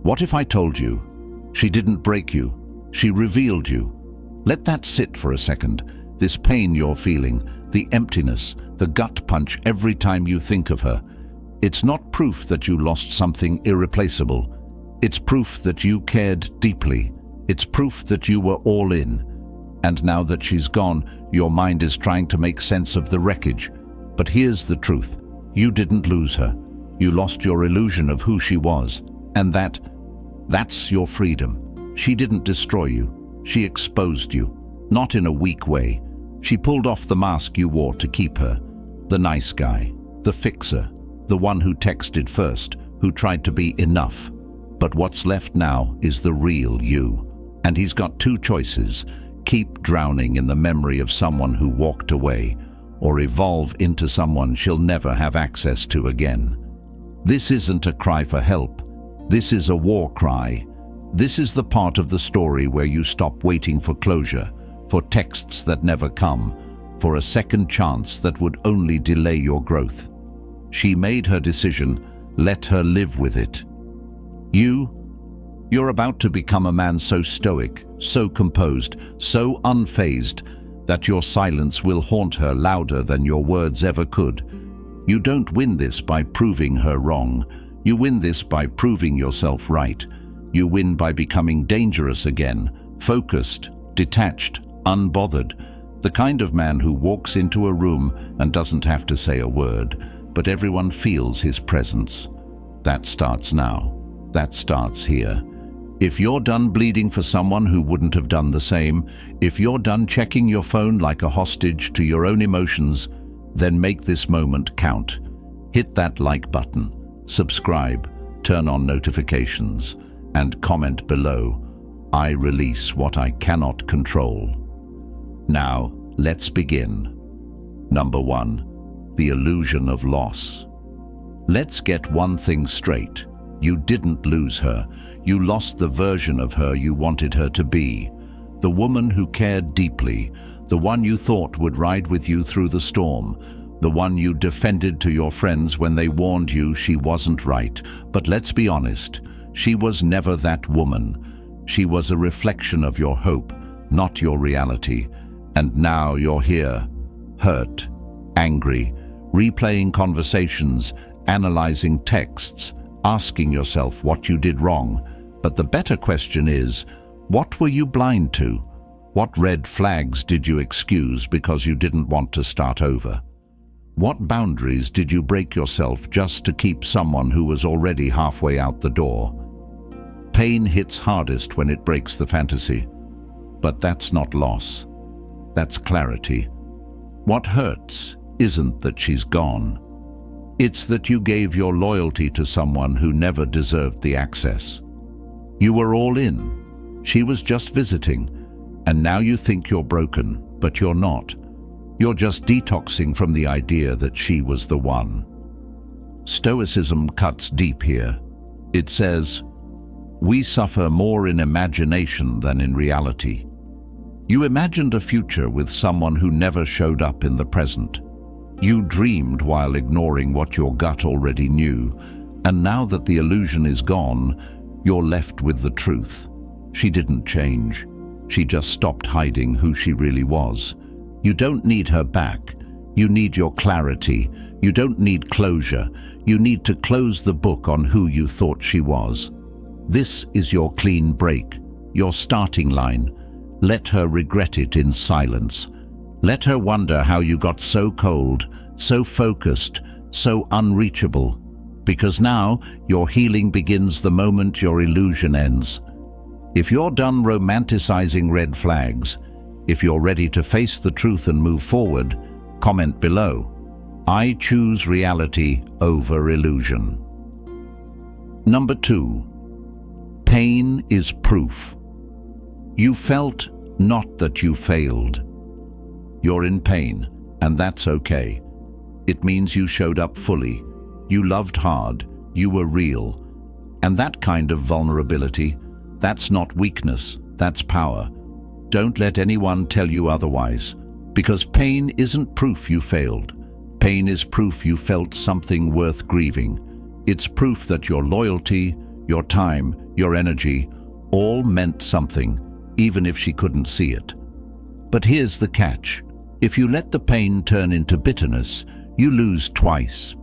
What if I told you she didn't break you, she revealed you? Let that sit for a second. This pain you're feeling, the emptiness, the gut punch every time you think of her. It's not proof that you lost something irreplaceable. It's proof that you cared deeply. It's proof that you were all in. And now that she's gone, your mind is trying to make sense of the wreckage. But here's the truth. You didn't lose her. You lost your illusion of who she was. And that's your freedom. She didn't destroy you. She exposed you. Not in a weak way. She pulled off the mask you wore to keep her. The nice guy. The fixer. The one who texted first. Who tried to be enough. But what's left now is the real you. And he's got two choices. Keep drowning in the memory of someone who walked away, or evolve into someone she'll never have access to again. This isn't a cry for help. This is a war cry. This is the part of the story where you stop waiting for closure, for texts that never come, for a second chance that would only delay your growth. She made her decision. Let her live with it. You're about to become a man so stoic, so composed, so unfazed, that your silence will haunt her louder than your words ever could. You don't win this by proving her wrong. You win this by proving yourself right. You win by becoming dangerous again, focused, detached, unbothered. The kind of man who walks into a room and doesn't have to say a word, but everyone feels his presence. That starts now. That starts here. If you're done bleeding for someone who wouldn't have done the same, if you're done checking your phone like a hostage to your own emotions, then make this moment count. Hit that like button, subscribe, turn on notifications, and comment below. I release what I cannot control. Now, let's begin. Number 1, the illusion of loss. Let's get one thing straight. You didn't lose her. You lost the version of her you wanted her to be. The woman who cared deeply, the one you thought would ride with you through the storm, the one you defended to your friends when they warned you she wasn't right. But let's be honest, she was never that woman. She was a reflection of your hope, not your reality. And now you're here, hurt, angry, replaying conversations, analyzing texts, asking yourself what you did wrong. But the better question is, what were you blind to? What red flags did you excuse because you didn't want to start over? What boundaries did you break yourself just to keep someone who was already halfway out the door? Pain hits hardest when it breaks the fantasy. But that's not loss. That's clarity. What hurts isn't that she's gone. It's that you gave your loyalty to someone who never deserved the access. You were all in. She was just visiting. And now you think you're broken, but you're not. You're just detoxing from the idea that she was the one. Stoicism cuts deep here. It says, we suffer more in imagination than in reality. You imagined a future with someone who never showed up in the present. You dreamed while ignoring what your gut already knew, and now that the illusion is gone, you're left with the truth. She didn't change. She just stopped hiding who she really was. You don't need her back. You need your clarity. You don't need closure. You need to close the book on who you thought she was. This is your clean break, your starting line. Let her regret it in silence. Let her wonder how you got so cold, so focused, so unreachable. Because now, your healing begins the moment your illusion ends. If you're done romanticizing red flags, if you're ready to face the truth and move forward, comment below. I choose reality over illusion. Number 2. Pain is proof. You felt, not that you failed. You're in pain, and that's okay. It means you showed up fully. You loved hard. You were real. And that kind of vulnerability, that's not weakness, that's power. Don't let anyone tell you otherwise, because pain isn't proof you failed. Pain is proof you felt something worth grieving. It's proof that your loyalty, your time, your energy, all meant something, even if she couldn't see it. But here's the catch. If you let the pain turn into bitterness, you lose twice.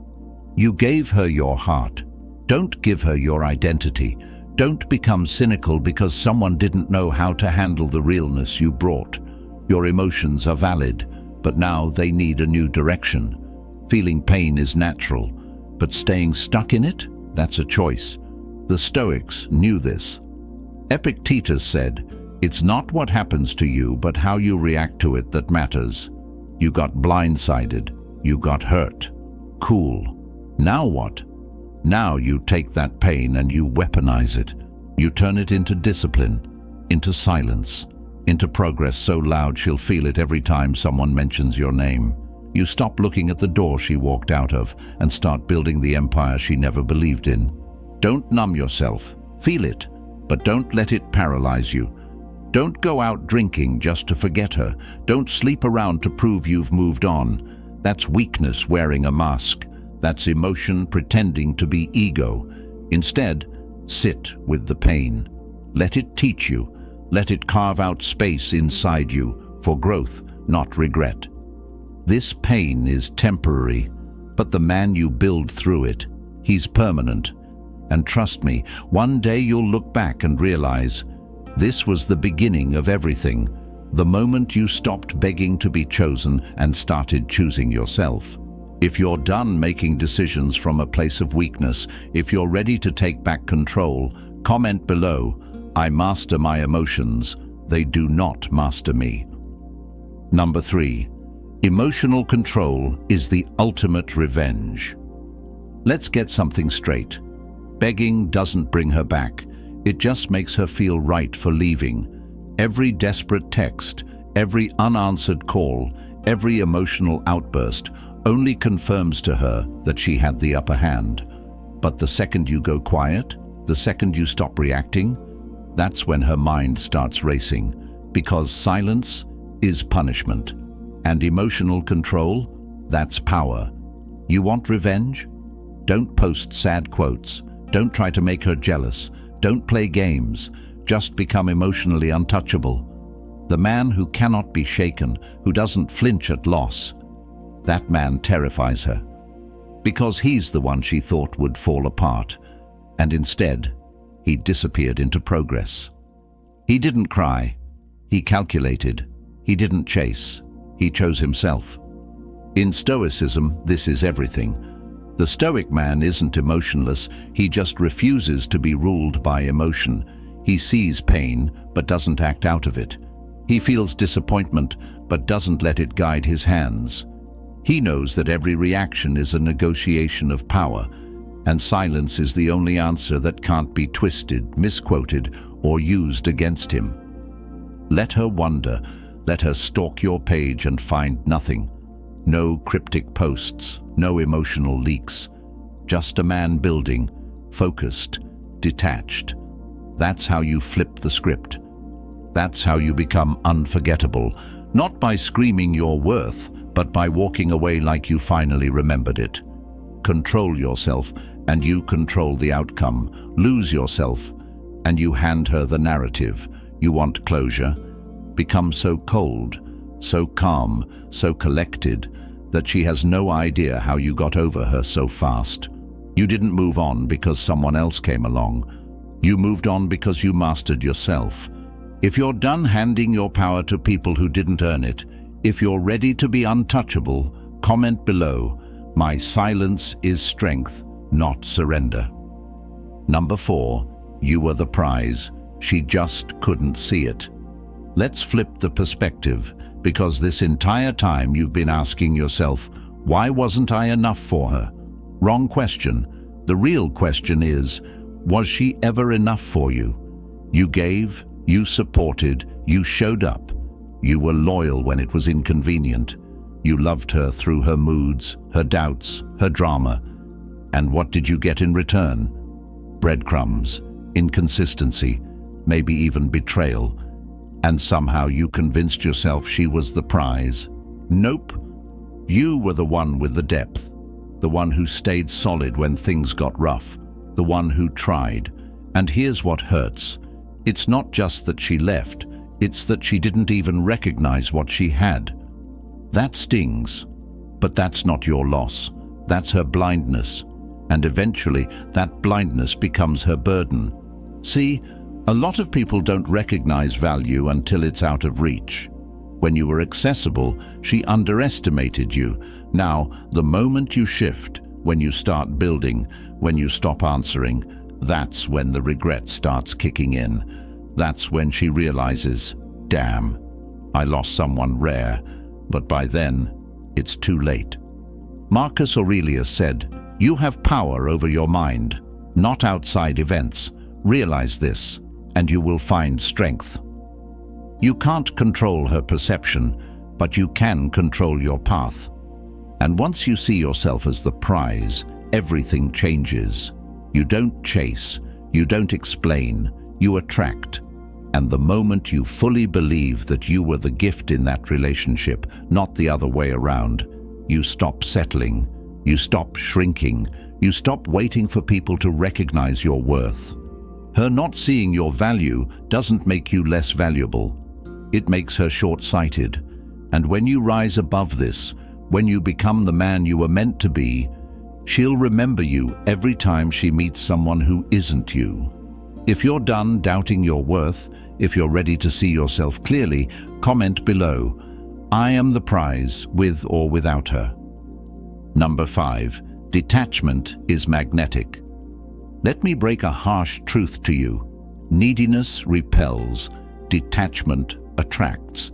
You gave her your heart. Don't give her your identity. Don't become cynical because someone didn't know how to handle the realness you brought. Your emotions are valid, but now they need a new direction. Feeling pain is natural, but staying stuck in it, that's a choice. The Stoics knew this. Epictetus said, "It's not what happens to you, but how you react to it that matters." You got blindsided. You got hurt. Cool. Now what? Now you take that pain and you weaponize it. You turn it into discipline, into silence, into progress so loud she'll feel it every time someone mentions your name. You stop looking at the door she walked out of and start building the empire she never believed in. Don't numb yourself. Feel it, but don't let it paralyze you. Don't go out drinking just to forget her. Don't sleep around to prove you've moved on. That's weakness wearing a mask. That's emotion pretending to be ego. Instead, sit with the pain. Let it teach you. Let it carve out space inside you for growth, not regret. This pain is temporary, but the man you build through it, he's permanent. And trust me, one day you'll look back and realize this was the beginning of everything, the moment you stopped begging to be chosen and started choosing yourself. If you're done making decisions from a place of weakness, if you're ready to take back control, comment below, "I master my emotions, they do not master me." Number 3. Emotional control is the ultimate revenge. Let's get something straight. Begging doesn't bring her back. It just makes her feel right for leaving. Every desperate text, every unanswered call, every emotional outburst only confirms to her that she had the upper hand. But the second you go quiet, the second you stop reacting, that's when her mind starts racing, because silence is punishment. And emotional control, that's power. You want revenge? Don't post sad quotes. Don't try to make her jealous. Don't play games. Just become emotionally untouchable. The man who cannot be shaken, who doesn't flinch at loss, that man terrifies her. Because he's the one she thought would fall apart. And instead, he disappeared into progress. He didn't cry. He calculated. He didn't chase. He chose himself. In Stoicism, this is everything. The Stoic man isn't emotionless, he just refuses to be ruled by emotion. He sees pain, but doesn't act out of it. He feels disappointment, but doesn't let it guide his hands. He knows that every reaction is a negotiation of power, and silence is the only answer that can't be twisted, misquoted, or used against him. Let her wonder. Let her stalk your page and find nothing. No cryptic posts, no emotional leaks. Just a man building, focused, detached. That's how you flip the script. That's how you become unforgettable, not by screaming your worth, but by walking away like you finally remembered it. Control yourself, and you control the outcome. Lose yourself, and you hand her the narrative. You want closure? Become so cold, so calm, so collected, that she has no idea how you got over her so fast. You didn't move on because someone else came along. You moved on because you mastered yourself. If you're done handing your power to people who didn't earn it, if you're ready to be untouchable, comment below, "My silence is strength, not surrender." Number 4, you were the prize. She just couldn't see it. Let's flip the perspective, because this entire time you've been asking yourself, why wasn't I enough for her? Wrong question. The real question is, was she ever enough for you? You gave, you supported, you showed up. You were loyal when it was inconvenient. You loved her through her moods, her doubts, her drama. And what did you get in return? Breadcrumbs, inconsistency, maybe even betrayal. And somehow you convinced yourself she was the prize. Nope. You were the one with the depth, the one who stayed solid when things got rough, the one who tried. And here's what hurts. It's not just that she left, it's that she didn't even recognize what she had. That stings. But that's not your loss. That's her blindness. And eventually, that blindness becomes her burden. See, a lot of people don't recognize value until it's out of reach. When you were accessible, she underestimated you. Now, the moment you shift, when you start building, when you stop answering, that's when the regret starts kicking in. That's when she realizes, damn, I lost someone rare, but by then, it's too late. Marcus Aurelius said, "You have power over your mind, not outside events. Realize this, and you will find strength." You can't control her perception, but you can control your path. And once you see yourself as the prize, everything changes. You don't chase, you don't explain, you attract. And the moment you fully believe that you were the gift in that relationship, not the other way around, you stop settling, you stop shrinking, you stop waiting for people to recognize your worth. Her not seeing your value doesn't make you less valuable. It makes her short-sighted. And when you rise above this, when you become the man you were meant to be, she'll remember you every time she meets someone who isn't you. If you're done doubting your worth, if you're ready to see yourself clearly, comment below, "I am the prize, with or without her." Number 5. Detachment is magnetic. Let me break a harsh truth to you. Neediness repels, detachment attracts.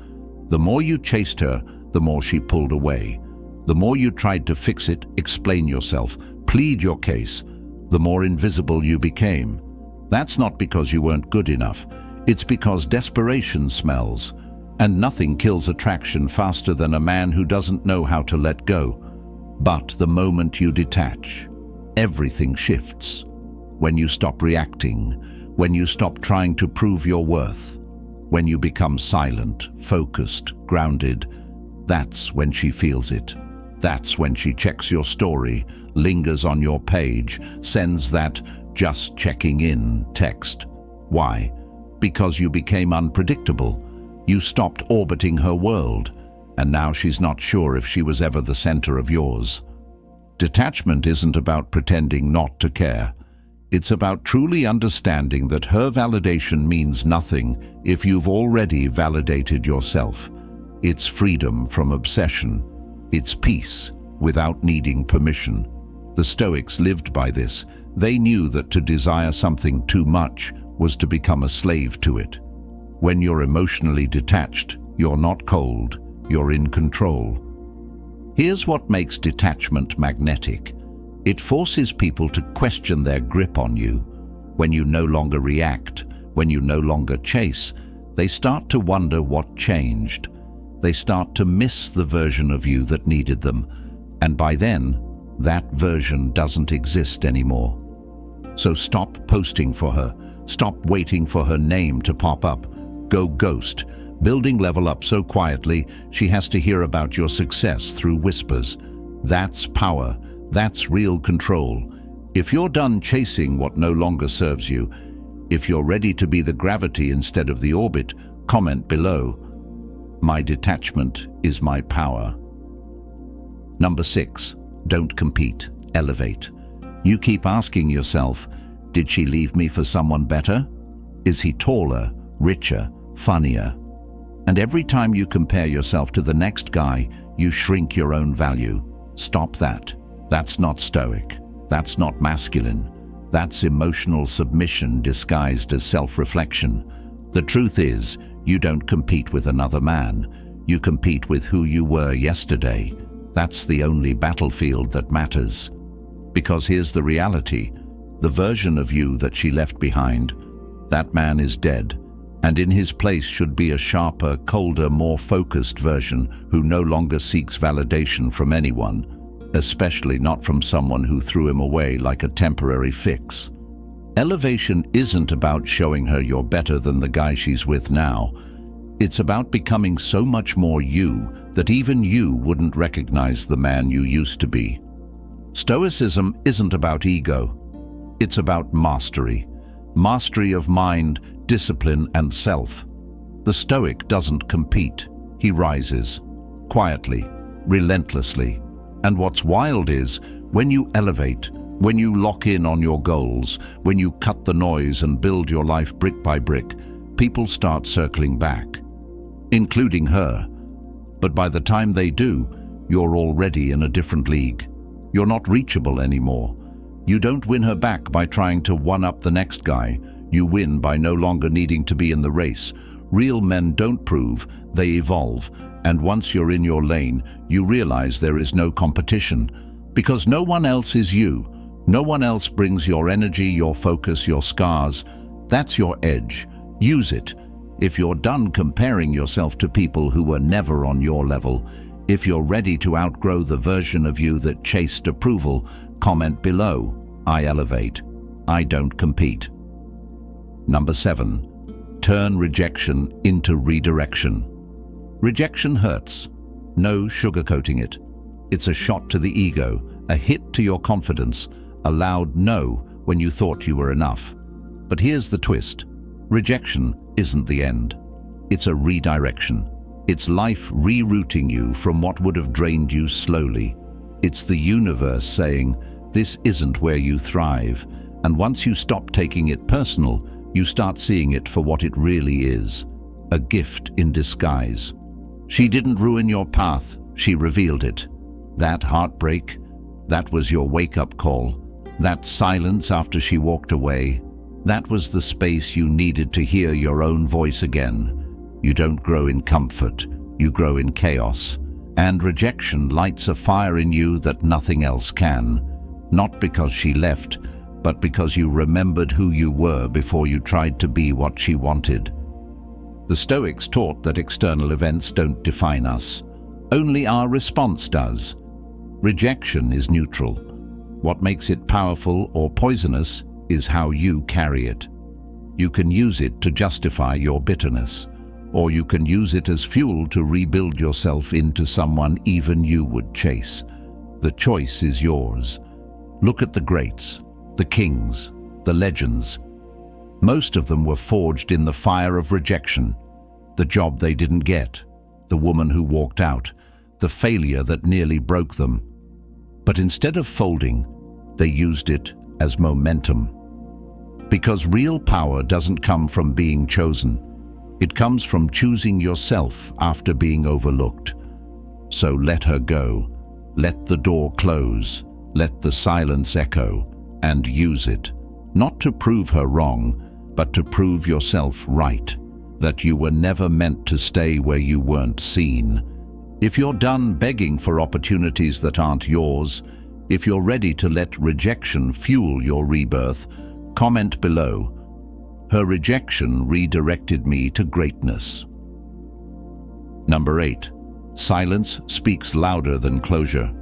The more you chased her, the more she pulled away. The more you tried to fix it, explain yourself, plead your case, the more invisible you became. That's not because you weren't good enough. It's because desperation smells. And nothing kills attraction faster than a man who doesn't know how to let go. But the moment you detach, everything shifts. When you stop reacting, when you stop trying to prove your worth, when you become silent, focused, grounded, that's when she feels it. That's when she checks your story, lingers on your page, sends that "just checking in" text. Why? Because you became unpredictable. You stopped orbiting her world, and now she's not sure if she was ever the center of yours. Detachment isn't about pretending not to care. It's about truly understanding that her validation means nothing if you've already validated yourself. It's freedom from obsession. It's peace without needing permission. The Stoics lived by this. They knew that to desire something too much was to become a slave to it. When you're emotionally detached, you're not cold, you're in control. Here's what makes detachment magnetic. It forces people to question their grip on you. When you no longer react, when you no longer chase, they start to wonder what changed. They start to miss the version of you that needed them, and by then, that version doesn't exist anymore. So stop posting for her. Stop waiting for her name to pop up. Go ghost. Building level up so quietly, she has to hear about your success through whispers. That's power. That's real control. If you're done chasing what no longer serves you, if you're ready to be the gravity instead of the orbit, comment below. My detachment is my power. Number 6. Don't compete. Elevate. You keep asking yourself, did she leave me for someone better? Is he taller, richer, funnier? And every time you compare yourself to the next guy, you shrink your own value. Stop that. That's not stoic. That's not masculine. That's emotional submission disguised as self-reflection. The truth is, you don't compete with another man. You compete with who you were yesterday. That's the only battlefield that matters. Because here's the reality. The version of you that she left behind, that man is dead, and in his place should be a sharper, colder, more focused version who no longer seeks validation from anyone, especially not from someone who threw him away like a temporary fix. Elevation isn't about showing her you're better than the guy she's with now. It's about becoming so much more you that even you wouldn't recognize the man you used to be. Stoicism isn't about ego. It's about mastery. mastery of mind, discipline, and self. The Stoic doesn't compete. He rises, quietly, relentlessly. And what's wild is, when you elevate, when you lock in on your goals, when you cut the noise and build your life brick by brick, people start circling back, including her. But by the time they do, you're already in a different league. You're not reachable anymore. You don't win her back by trying to one-up the next guy. You win by no longer needing to be in the race. Real men don't prove, they evolve. And once you're in your lane, you realize there is no competition. Because no one else is you. No one else brings your energy, your focus, your scars. That's your edge. Use it. If you're done comparing yourself to people who were never on your level, if you're ready to outgrow the version of you that chased approval, comment below. I elevate. I don't compete. Number 7. Turn rejection into redirection. Rejection hurts. No sugarcoating it. It's a shot to the ego, a hit to your confidence, a loud no when you thought you were enough. But here's the twist. Rejection isn't the end. It's a redirection. It's life rerouting you from what would have drained you slowly. It's the universe saying, this isn't where you thrive. And once you stop taking it personal, you start seeing it for what it really is. A gift in disguise. She didn't ruin your path, she revealed it. That heartbreak, that was your wake-up call. That silence after she walked away, that was the space you needed to hear your own voice again. You don't grow in comfort, you grow in chaos. And rejection lights a fire in you that nothing else can. Not because she left, but because you remembered who you were before you tried to be what she wanted. The Stoics taught that external events don't define us. Only our response does. Rejection is neutral. What makes it powerful or poisonous is how you carry it. You can use it to justify your bitterness, or you can use it as fuel to rebuild yourself into someone even you would chase. The choice is yours. Look at the greats, the kings, the legends. Most of them were forged in the fire of rejection. The job they didn't get, the woman who walked out, the failure that nearly broke them. But instead of folding, they used it as momentum. Because real power doesn't come from being chosen. It comes from choosing yourself after being overlooked. So let her go. Let the door close. Let the silence echo. And use it. Not to prove her wrong, but to prove yourself right. That you were never meant to stay where you weren't seen. If you're done begging for opportunities that aren't yours, if you're ready to let rejection fuel your rebirth, comment below. Her rejection redirected me to greatness. Number 8. Silence speaks louder than closure.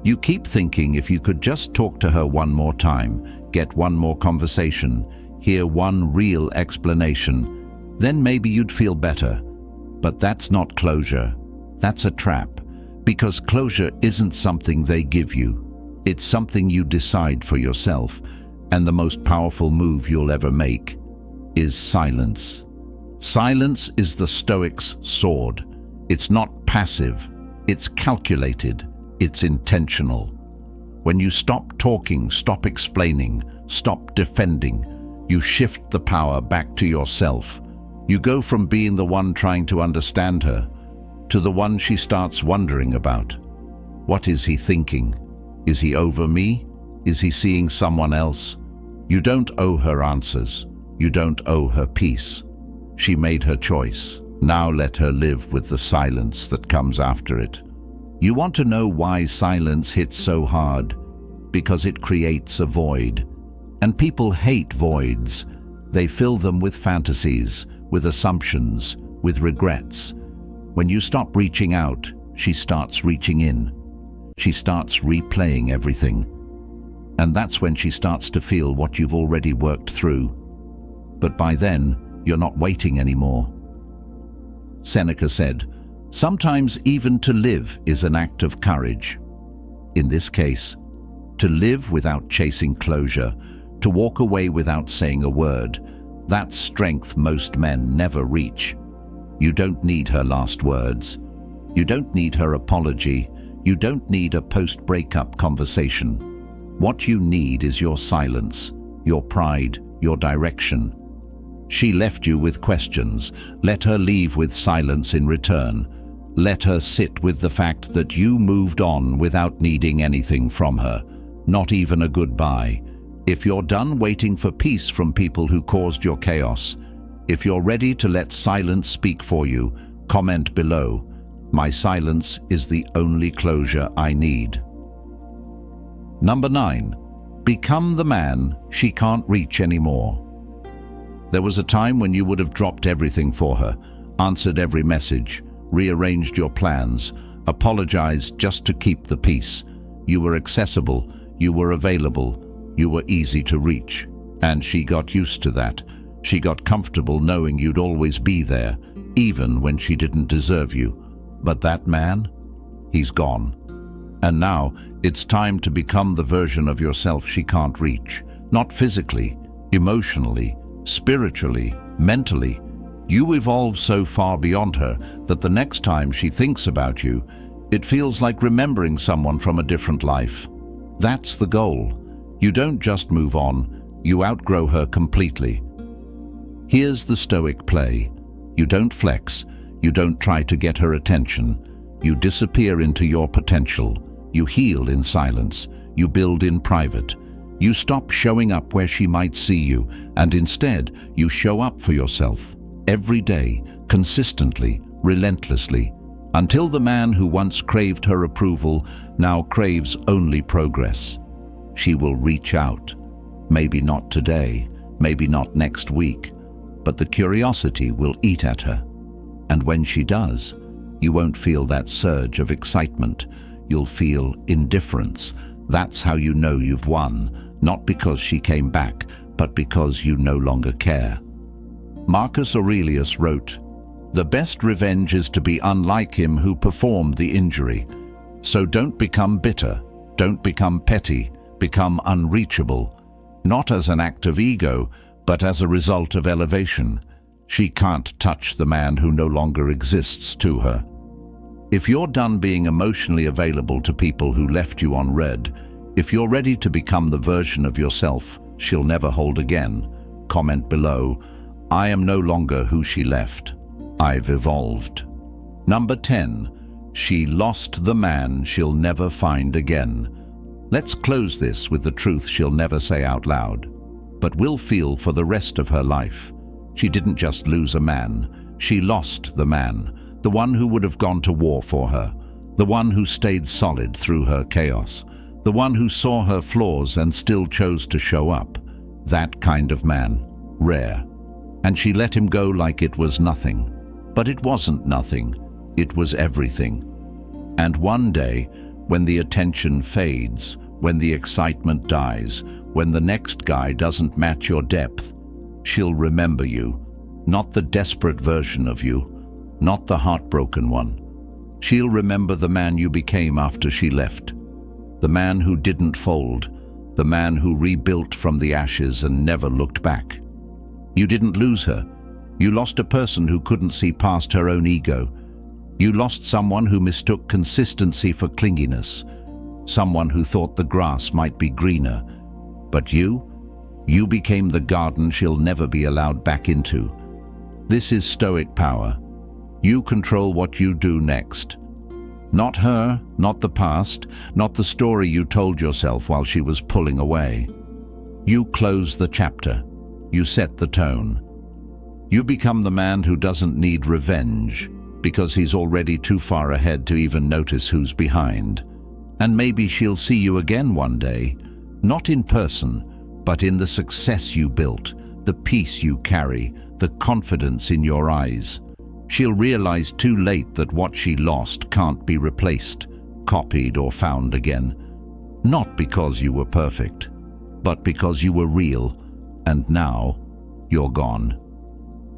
You keep thinking if you could just talk to her one more time, get one more conversation, hear one real explanation, then maybe you'd feel better. But that's not closure. That's a trap. Because closure isn't something they give you. It's something you decide for yourself. And the most powerful move you'll ever make is silence. Silence is the Stoic's sword. It's not passive. It's calculated. It's intentional. When you stop talking, stop explaining, stop defending, you shift the power back to yourself. You go from being the one trying to understand her to the one she starts wondering about. What is he thinking? Is he over me? Is he seeing someone else? You don't owe her answers. You don't owe her peace. She made her choice. Now let her live with the silence that comes after it. You want to know why silence hits so hard? Because it creates a void. And people hate voids. They fill them with fantasies, with assumptions, with regrets. When you stop reaching out, she starts reaching in. She starts replaying everything. And that's when she starts to feel what you've already worked through. But by then, you're not waiting anymore. Seneca said, "Sometimes even to live is an act of courage." In this case, to live without chasing closure, to walk away without saying a word. That's strength most men never reach. You don't need her last words. You don't need her apology. You don't need a post-breakup conversation. What you need is your silence, your pride, your direction. She left you with questions. Let her leave with silence in return. Let her sit with the fact that you moved on without needing anything from her, not even a goodbye. If you're done waiting for peace from people who caused your chaos, if you're ready to let silence speak for you, comment below. My silence is the only closure I need. Number 9. Become the man she can't reach anymore. There was a time when you would have dropped everything for her, answered every message, rearranged your plans, apologized just to keep the peace. You were accessible, you were available, you were easy to reach. And she got used to that. She got comfortable knowing you'd always be there, even when she didn't deserve you. But that man, he's gone. And now it's time to become the version of yourself she can't reach. Not physically, emotionally, spiritually, mentally. You evolve so far beyond her that the next time she thinks about you, it feels like remembering someone from a different life. That's the goal. You don't just move on, you outgrow her completely. Here's the Stoic play. You don't flex, you don't try to get her attention. You disappear into your potential. You heal in silence. You build in private. You stop showing up where she might see you, and instead you show up for yourself. Every day, consistently, relentlessly, until the man who once craved her approval now craves only progress. She will reach out. Maybe not today, maybe not next week, but the curiosity will eat at her. And when she does, you won't feel that surge of excitement. You'll feel indifference. That's how you know you've won, not because she came back, but because you no longer care. Marcus Aurelius wrote, "The best revenge is to be unlike him who performed the injury. So don't become bitter, don't become petty, become unreachable, not as an act of ego, but as a result of elevation. She can't touch the man who no longer exists to her." If you're done being emotionally available to people who left you on red, if you're ready to become the version of yourself she'll never hold again, comment below, "I am no longer who she left. I've evolved." Number 10. She lost the man she'll never find again. Let's close this with the truth she'll never say out loud, but will feel for the rest of her life. She didn't just lose a man, she lost the man, the one who would have gone to war for her, the one who stayed solid through her chaos, the one who saw her flaws and still chose to show up. That kind of man, rare. And she let him go like it was nothing. But it wasn't nothing, it was everything. And one day, when the attention fades, when the excitement dies, when the next guy doesn't match your depth, she'll remember you. Not the desperate version of you, not the heartbroken one. She'll remember the man you became after she left. The man who didn't fold, the man who rebuilt from the ashes and never looked back. You didn't lose her. You lost a person who couldn't see past her own ego. You lost someone who mistook consistency for clinginess, someone who thought the grass might be greener. But you became the garden she'll never be allowed back into. This is Stoic power. You control what you do next. Not her, not the past, not the story you told yourself while she was pulling away. You close the chapter. You set the tone. You become the man who doesn't need revenge because he's already too far ahead to even notice who's behind. And maybe she'll see you again one day, not in person, but in the success you built, the peace you carry, the confidence in your eyes. She'll realize too late that what she lost can't be replaced, copied or found again. Not because you were perfect, but because you were real, and now you're gone.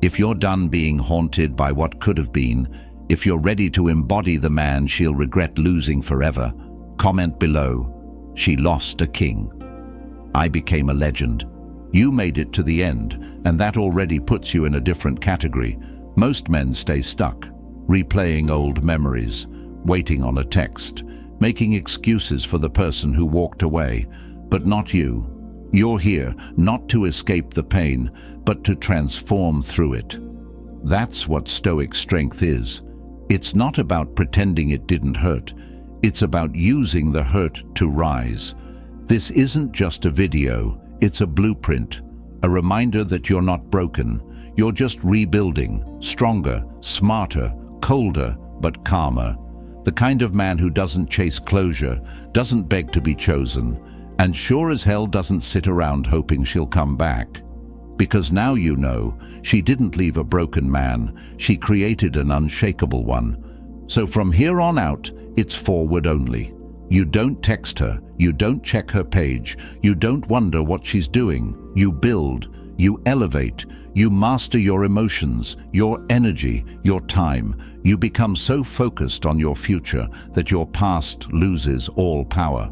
If you're done being haunted by what could have been, if you're ready to embody the man she'll regret losing forever, comment below, "She lost a king. I became a legend." You made it to the end, and that already puts you in a different category. Most men stay stuck, replaying old memories, waiting on a text, making excuses for the person who walked away. But not you. You're here not to escape the pain, but to transform through it. That's what Stoic strength is. It's not about pretending it didn't hurt. It's about using the hurt to rise. This isn't just a video, it's a blueprint, a reminder that you're not broken. You're just rebuilding, stronger, smarter, colder, but calmer. The kind of man who doesn't chase closure, doesn't beg to be chosen, and sure as hell doesn't sit around hoping she'll come back. Because now you know, she didn't leave a broken man, she created an unshakable one. So from here on out, it's forward only. You don't text her, you don't check her page, you don't wonder what she's doing. You build, you elevate, you master your emotions, your energy, your time. You become so focused on your future that your past loses all power.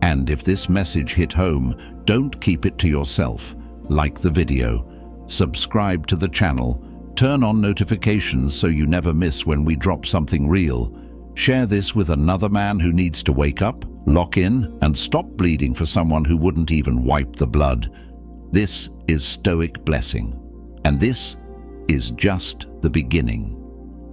And if this message hit home, don't keep it to yourself. Like the video, subscribe to the channel, turn on notifications so you never miss when we drop something real. Share this with another man who needs to wake up, lock in, and stop bleeding for someone who wouldn't even wipe the blood. This is Stoic Blessing, and this is just the beginning.